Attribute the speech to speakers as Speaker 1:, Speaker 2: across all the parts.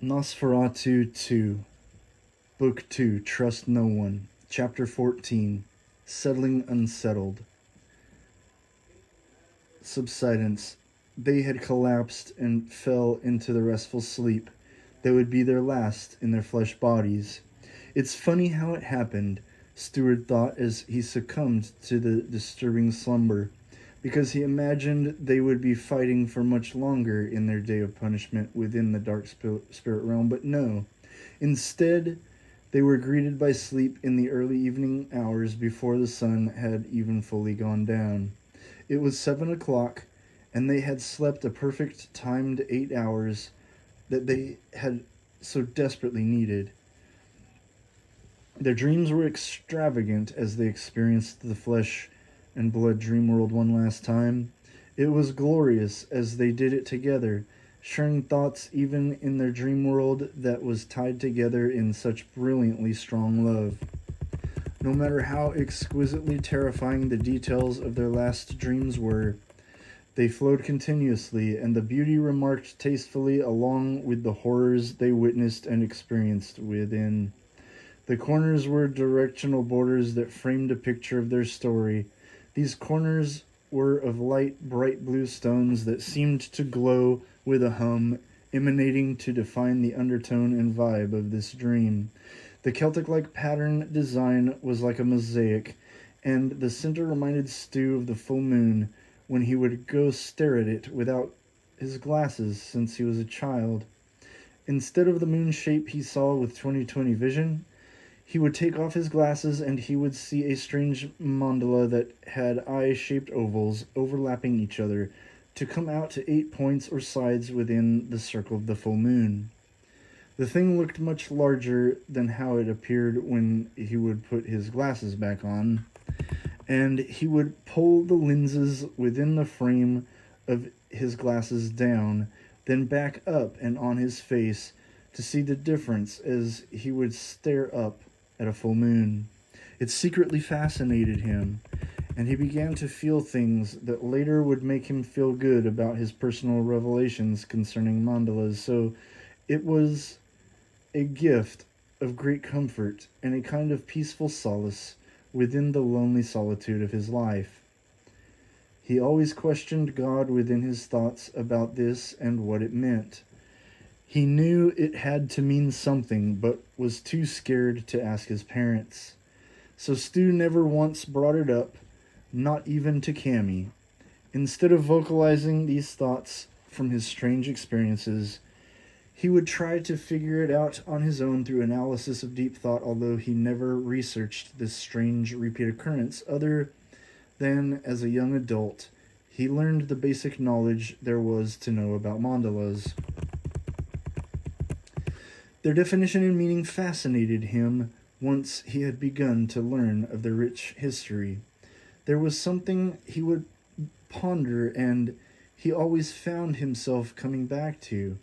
Speaker 1: NOS4A22, Book 2, Trust No One, Chapter 14, Settling Unsettled. Subsidence. They had collapsed and fell into the restful sleep that would be their last in their flesh bodies. It's funny how it happened, Stewart thought as he succumbed to the disturbing slumber, because he imagined they would be fighting for much longer in their day of punishment within the dark spirit realm, but no. Instead, they were greeted by sleep in the early evening hours before the sun had even fully gone down. It was 7 o'clock, and they had slept a perfect timed 8 hours that they had so desperately needed. Their dreams were extravagant as they experienced the flesh and blood dream world one last time. It was glorious as they did it together, sharing thoughts even in their dream world that was tied together in such brilliantly strong love. No matter how exquisitely terrifying the details of their last dreams were, they flowed continuously, and the beauty remarked tastefully along with the horrors they witnessed and experienced within. The corners were directional borders that framed a picture of their story. These corners were of light, bright blue stones that seemed to glow with a hum, emanating to define the undertone and vibe of this dream. The Celtic-like pattern design was like a mosaic, and the center reminded Stu of the full moon when he would go stare at it without his glasses since he was a child. Instead of the moon shape he saw with 20/20 vision, he would take off his glasses and he would see a strange mandala that had eye-shaped ovals overlapping each other to come out to 8 points or sides within the circle of the full moon. The thing looked much larger than how it appeared when he would put his glasses back on, and he would pull the lenses within the frame of his glasses down, then back up and on his face to see the difference as he would stare up at a full moon. It secretly fascinated him, and he began to feel things that later would make him feel good about his personal revelations concerning mandalas, so it was a gift of great comfort and a kind of peaceful solace within the lonely solitude of his life. He always questioned God within his thoughts about this and what it meant. He knew it had to mean something, but was too scared to ask his parents. So Stu never once brought it up, not even to Cammy. Instead of vocalizing these thoughts from his strange experiences, he would try to figure it out on his own through analysis of deep thought, although he never researched this strange repeat occurrence other than as a young adult. He learned the basic knowledge there was to know about mandalas. Their definition and meaning fascinated him once he had begun to learn of their rich history. There was something he would ponder, and he always found himself coming back to.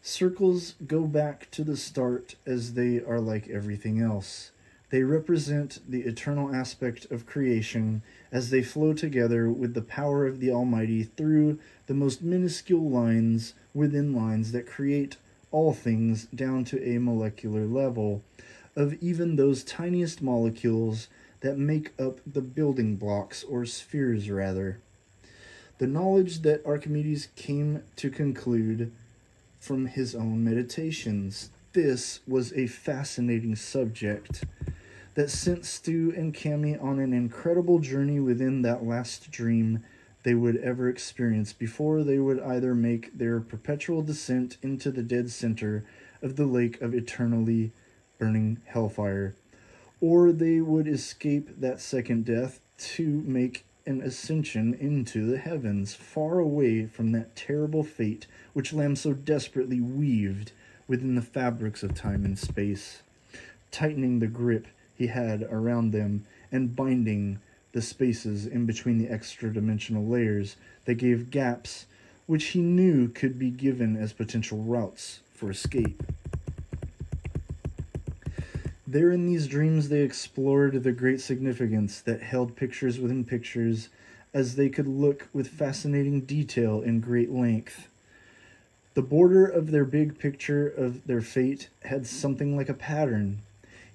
Speaker 1: Circles go back to the start as they are like everything else. They represent the eternal aspect of creation as they flow together with the power of the Almighty through the most minuscule lines within lines that create all things down to a molecular level of even those tiniest molecules that make up the building blocks, or spheres rather. The knowledge that Archimedes came to conclude from his own meditations. This was a fascinating subject that sent Stu and Cammy on an incredible journey within that last dream they would ever experience before they would either make their perpetual descent into the dead center of the lake of eternally burning hellfire, or they would escape that second death to make an ascension into the heavens, far away from that terrible fate which Lamb so desperately weaved within the fabrics of time and space, tightening the grip he had around them and binding the spaces in between the extra-dimensional layers that gave gaps which he knew could be given as potential routes for escape. There in these dreams they explored the great significance that held pictures within pictures as they could look with fascinating detail and great length. The border of their big picture of their fate had something like a pattern.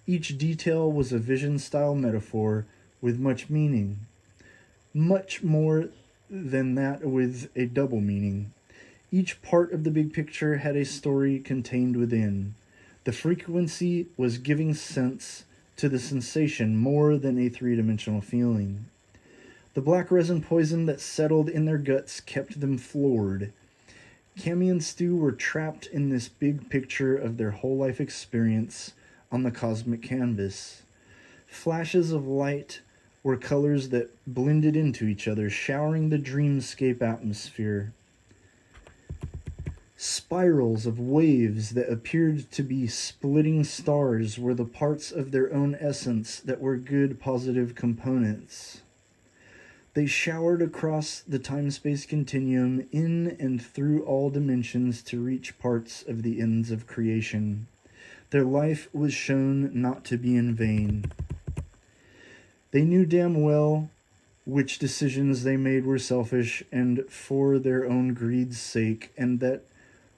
Speaker 1: Each detail was a vision-style metaphor with much meaning, much more than that with a double meaning. Each part of the big picture had a story contained within. The frequency was giving sense to the sensation more than a three-dimensional feeling. The black resin poison that settled in their guts kept them floored. Cammy and Stu were trapped in this big picture of their whole life experience on the cosmic canvas. Flashes of light were colors that blended into each other, showering the dreamscape atmosphere. Spirals of waves that appeared to be splitting stars were the parts of their own essence that were good positive components. They showered across the time-space continuum in and through all dimensions to reach parts of the ends of creation. Their life was shown not to be in vain. They knew damn well which decisions they made were selfish and for their own greed's sake, and that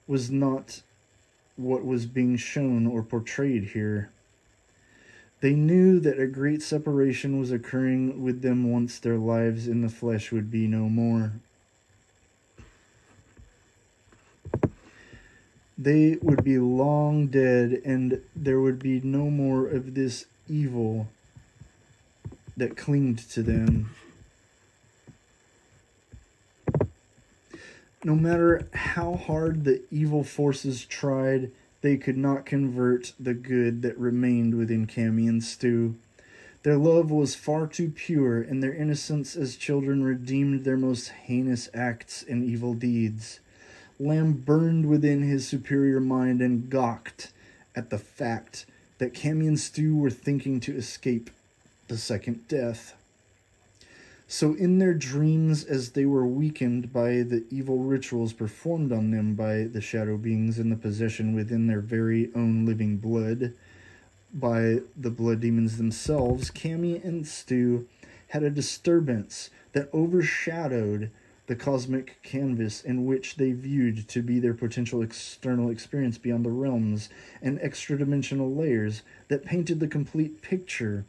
Speaker 1: was not what was being shown or portrayed here. They knew that a great separation was occurring with them once their lives in the flesh would be no more. They would be long dead, and there would be no more of this evil that clinged to them. No matter how hard the evil forces tried, they could not convert the good that remained within Cammy and Stu. Their love was far too pure, and their innocence as children redeemed their most heinous acts and evil deeds. Lamb burned within his superior mind and gawked at the fact that Cammy and Stu were thinking to escape the second death. So in their dreams, as they were weakened by the evil rituals performed on them by the shadow beings in the possession within their very own living blood, by the blood demons themselves, Cammy and Stu had a disturbance that overshadowed the cosmic canvas in which they viewed to be their potential external experience beyond the realms and extra-dimensional layers that painted the complete picture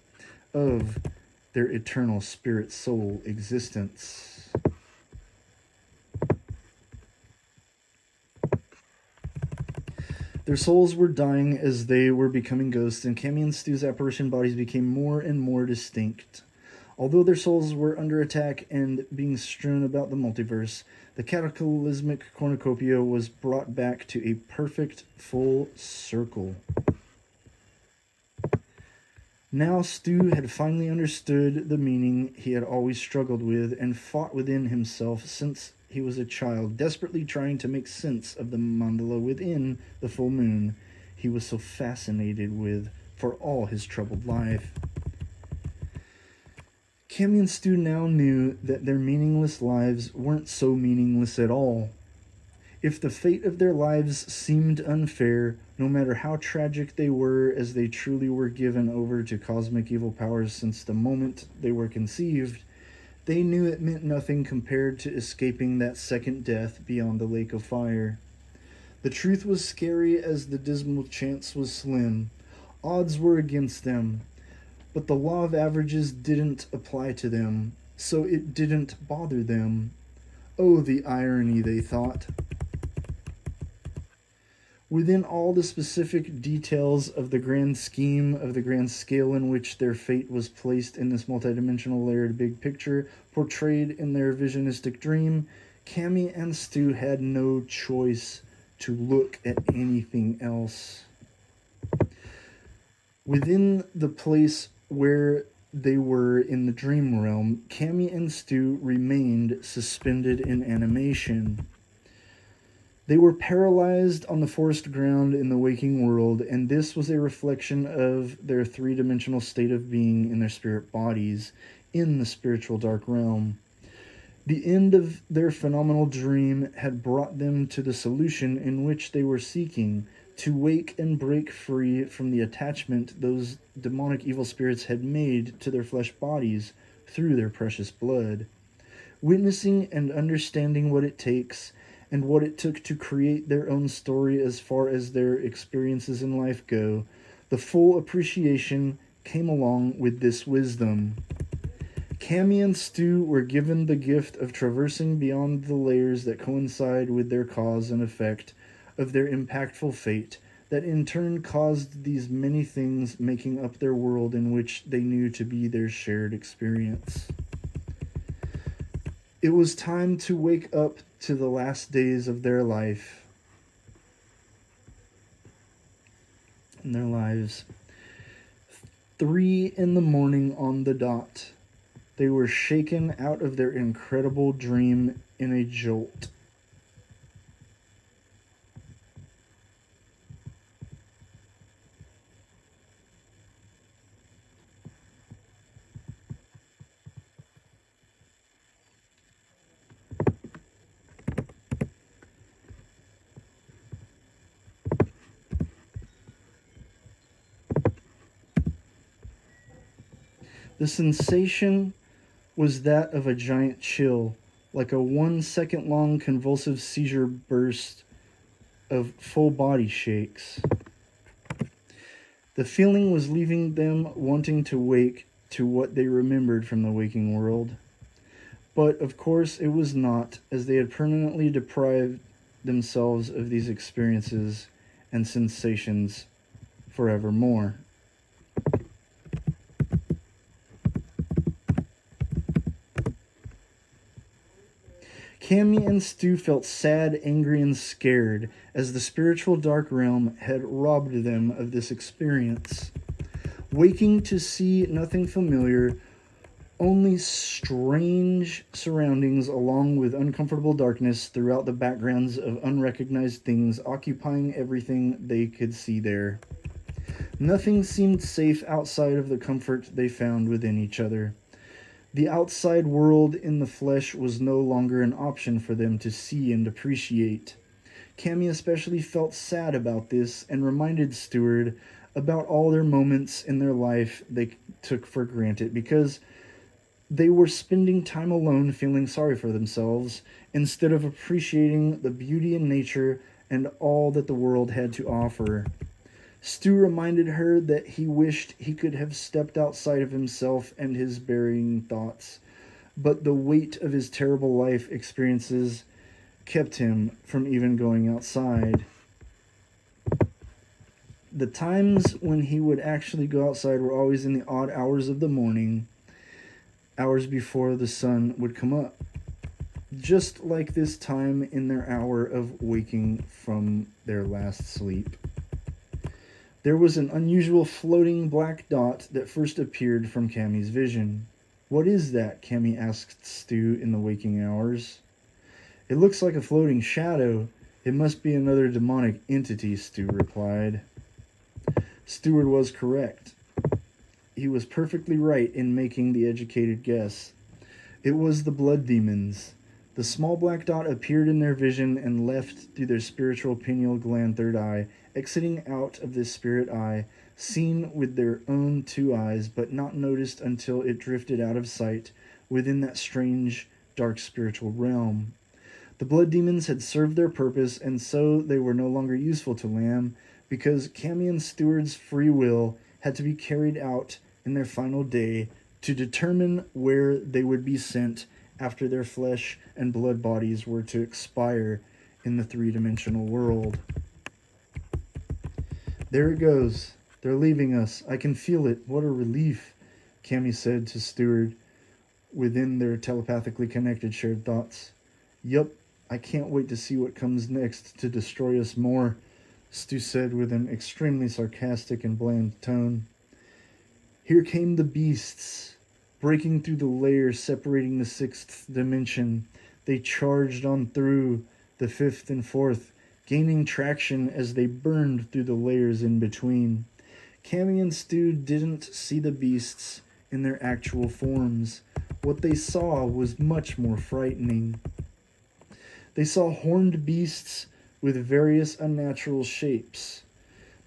Speaker 1: of their eternal spirit-soul existence. Their souls were dying as they were becoming ghosts, and Cammy and Stu's apparition bodies became more and more distinct. Although their souls were under attack and being strewn about the multiverse, the cataclysmic cornucopia was brought back to a perfect full circle. Now Stu had finally understood the meaning he had always struggled with and fought within himself since he was a child, desperately trying to make sense of the mandala within the full moon he was so fascinated with for all his troubled life. Cammy and Stu now knew that their meaningless lives weren't so meaningless at all. If the fate of their lives seemed unfair, no matter how tragic they were, as they truly were given over to cosmic evil powers since the moment they were conceived, they knew it meant nothing compared to escaping that second death beyond the lake of fire. The truth was scary as the dismal chance was slim. Odds were against them, but the law of averages didn't apply to them, so it didn't bother them. Oh, the irony, they thought. Within all the specific details of the grand scheme of the grand scale in which their fate was placed in this multidimensional layered big picture portrayed in their visionistic dream, Cammy and Stu had no choice to look at anything else. Within the place where they were in the dream realm, Cammy and Stu remained suspended in animation. They were paralyzed on the forest ground in the waking world, and this was a reflection of their three-dimensional state of being in their spirit bodies in the spiritual dark realm. The end of their phenomenal dream had brought them to the solution in which they were seeking, to wake and break free from the attachment those demonic evil spirits had made to their flesh bodies through their precious blood. Witnessing and understanding what it takes, and what it took to create their own story as far as their experiences in life go, the full appreciation came along with this wisdom. Cammy and Stu were given the gift of traversing beyond the layers that coincide with their cause and effect of their impactful fate, that in turn caused these many things making up their world in which they knew to be their shared experience. It was time to wake up to the last days of their life and their lives. 3 a.m. on the dot. They were shaken out of their incredible dream in a jolt. The sensation was that of a giant chill, like a 1 second long convulsive seizure burst of full body shakes. The feeling was leaving them wanting to wake to what they remembered from the waking world. But of course it was not, as they had permanently deprived themselves of these experiences and sensations forevermore. Cammy and Stu felt sad, angry, and scared, as the spiritual dark realm had robbed them of this experience. Waking to see nothing familiar, only strange surroundings along with uncomfortable darkness throughout the backgrounds of unrecognized things occupying everything they could see there. Nothing seemed safe outside of the comfort they found within each other. The outside world in the flesh was no longer an option for them to see and appreciate. Cammy especially felt sad about this and reminded Stewart about all their moments in their life they took for granted, because they were spending time alone feeling sorry for themselves instead of appreciating the beauty in nature and all that the world had to offer. Stu reminded her that he wished he could have stepped outside of himself and his burying thoughts, but the weight of his terrible life experiences kept him from even going outside. The times when he would actually go outside were always in the odd hours of the morning, hours before the sun would come up, just like this time in their hour of waking from their last sleep. There was an unusual floating black dot that first appeared from Cammy's vision. "What is that?" Cammy asked Stu in the waking hours. "It looks like a floating shadow. It must be another demonic entity," Stu replied. Stewart was correct. He was perfectly right in making the educated guess. It was the blood demons. The small black dot appeared in their vision and left through their spiritual pineal gland third eye, exiting out of this spirit eye, seen with their own 2 eyes, but not noticed until it drifted out of sight within that strange, dark spiritual realm. The blood demons had served their purpose, and so they were no longer useful to Lamb, because Cammy and Stewart's free will had to be carried out in their final day to determine where they would be sent after their flesh and blood bodies were to expire in the 3-dimensional world. "There it goes. They're leaving us. I can feel it. What a relief," Cammy said to Stewart within their telepathically connected shared thoughts. "Yup, I can't wait to see what comes next to destroy us more," Stu said with an extremely sarcastic and bland tone. Here came the beasts, breaking through the layer separating the 6th dimension. They charged on through the 5th and 4th, gaining traction as they burned through the layers in between. Cammy and Stu didn't see the beasts in their actual forms. What they saw was much more frightening. They saw horned beasts with various unnatural shapes.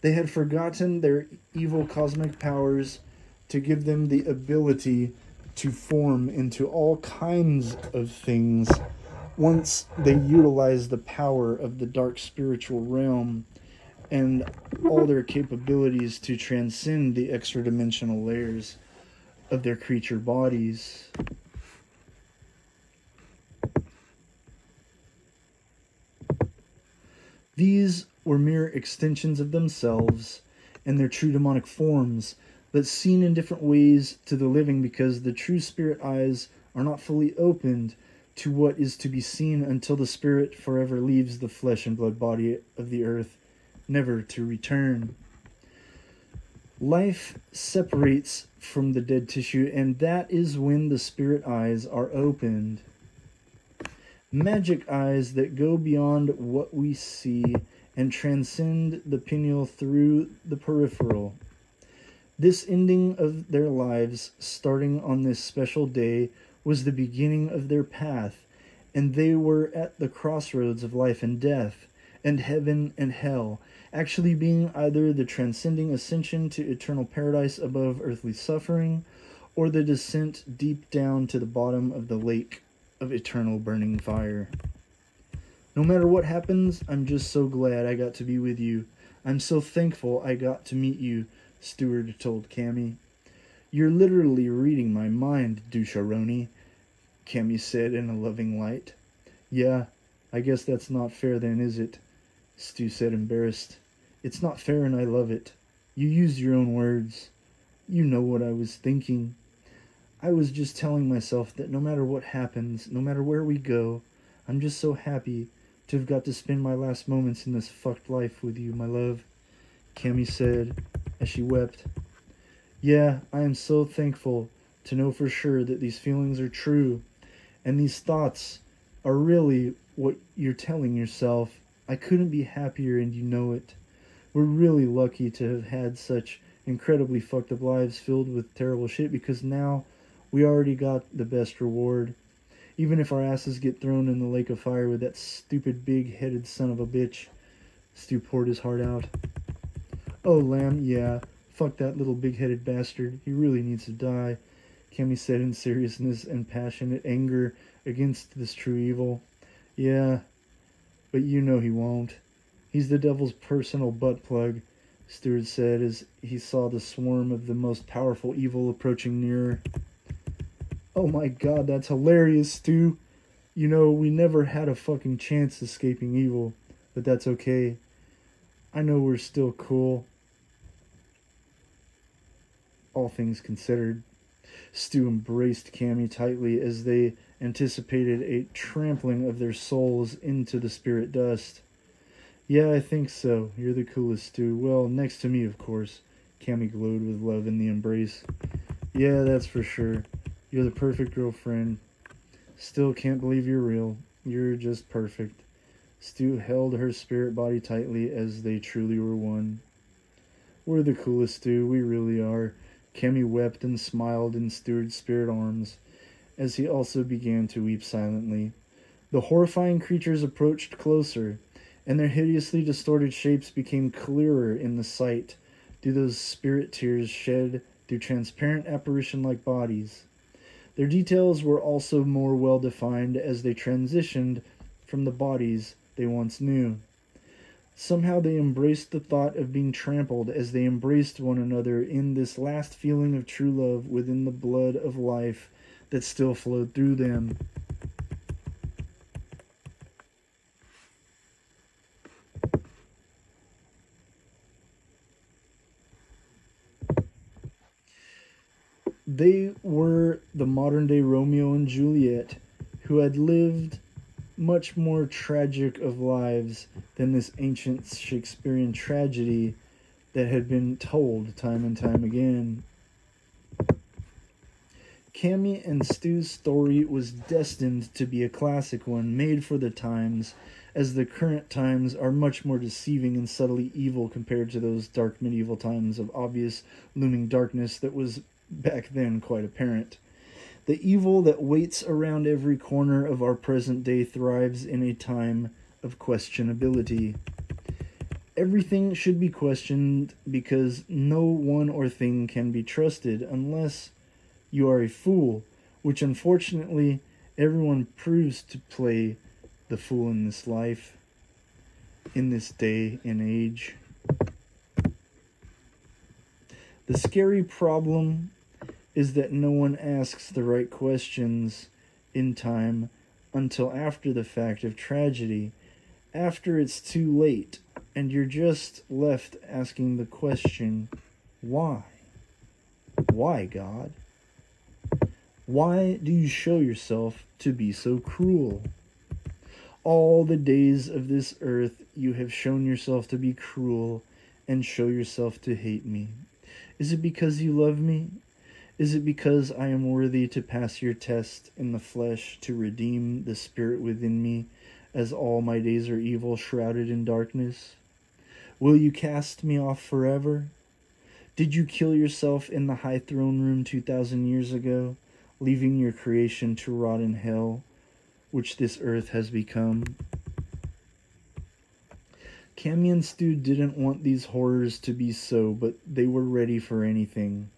Speaker 1: They had forgotten their evil cosmic powers to give them the ability to form into all kinds of things Once they utilize the power of the dark spiritual realm and all their capabilities to transcend the extra dimensional layers of their creature bodies. These were mere extensions of themselves and their true demonic forms, but seen in different ways to the living because the true spirit eyes are not fully opened to what is to be seen until the spirit forever leaves the flesh and blood body of the earth, never to return. Life separates from the dead tissue, and that is when the spirit eyes are opened. Magic eyes that go beyond what we see and transcend the pineal through the peripheral. This ending of their lives, starting on this special day, was the beginning of their path, and they were at the crossroads of life and death, and heaven and hell, actually being either the transcending ascension to eternal paradise above earthly suffering, or the descent deep down to the bottom of the lake of eternal burning fire. No matter what happens, I'm just so glad I got to be with you. I'm so thankful I got to meet you, Steward told Cammy. You're literally reading my mind, Doucheroni, Cammy said in a loving light. Yeah, I guess that's not fair then, is it? Stu said, embarrassed. It's not fair and I love it. You used your own words. You know what I was thinking. I was just telling myself that no matter what happens, no matter where we go, I'm just so happy to have got to spend my last moments in this fucked life with you, my love, Cammy said as she wept. Yeah, I am so thankful to know for sure that these feelings are true, and these thoughts are really what you're telling yourself. I couldn't be happier, and you know it. We're really lucky to have had such incredibly fucked up lives filled with terrible shit, because now we already got the best reward. Even if our asses get thrown in the lake of fire with that stupid big-headed son of a bitch. Stu poured his heart out. Oh, Lamb, yeah. Fuck that little big-headed bastard. He really needs to die, Cammy said in seriousness and passionate anger against this true evil. Yeah, but you know he won't. He's the devil's personal butt plug, Stewart said as he saw the swarm of the most powerful evil approaching nearer. Oh my god, that's hilarious, Stu. You know, we never had a fucking chance escaping evil, but that's okay. I know we're still cool. All things considered. Stu embraced Cammy tightly as they anticipated a trampling of their souls into the spirit dust. Yeah, I think so. You're the coolest, Stu. Well, next to me, of course. Cammy glowed with love in the embrace. Yeah, that's for sure. You're the perfect girlfriend. Still can't believe you're real. You're just perfect. Stu held her spirit body tightly as they truly were one. We're the coolest, Stu. We really are. Cammy wept and smiled in Stuart's spirit arms, as he also began to weep silently. The horrifying creatures approached closer, and their hideously distorted shapes became clearer in the sight through those spirit tears shed through transparent apparition-like bodies. Their details were also more well-defined as they transitioned from the bodies they once knew. Somehow they embraced the thought of being trampled as they embraced one another in this last feeling of true love within the blood of life that still flowed through them. They were the modern-day Romeo and Juliet, who had lived much more tragic of lives than this ancient Shakespearean tragedy that had been told time and time again. Cammy and Stu's story was destined to be a classic one, made for the times, as the current times are much more deceiving and subtly evil compared to those dark medieval times of obvious looming darkness that was back then quite apparent. The evil that waits around every corner of our present day thrives in a time of questionability. Everything should be questioned because no one or thing can be trusted unless you are a fool, which unfortunately Everyone proves to play the fool in this life, in this day and age. The scary problem is that no one asks the right questions in time until after the fact of tragedy, after it's too late, and you're just left asking the question, why? Why, God? Why do you show yourself to be so cruel? All the days of this earth you have shown yourself to be cruel and show yourself to hate me. Is it because you love me? Is it because I am worthy to pass your test in the flesh to redeem the spirit within me, as all my days are evil, shrouded in darkness? Will you cast me off forever? Did you kill yourself in the high throne room 2,000 years ago, leaving your creation to rot in hell, which this earth has become? Cammy and Stu didn't want these horrors to be so, but they were ready for anything.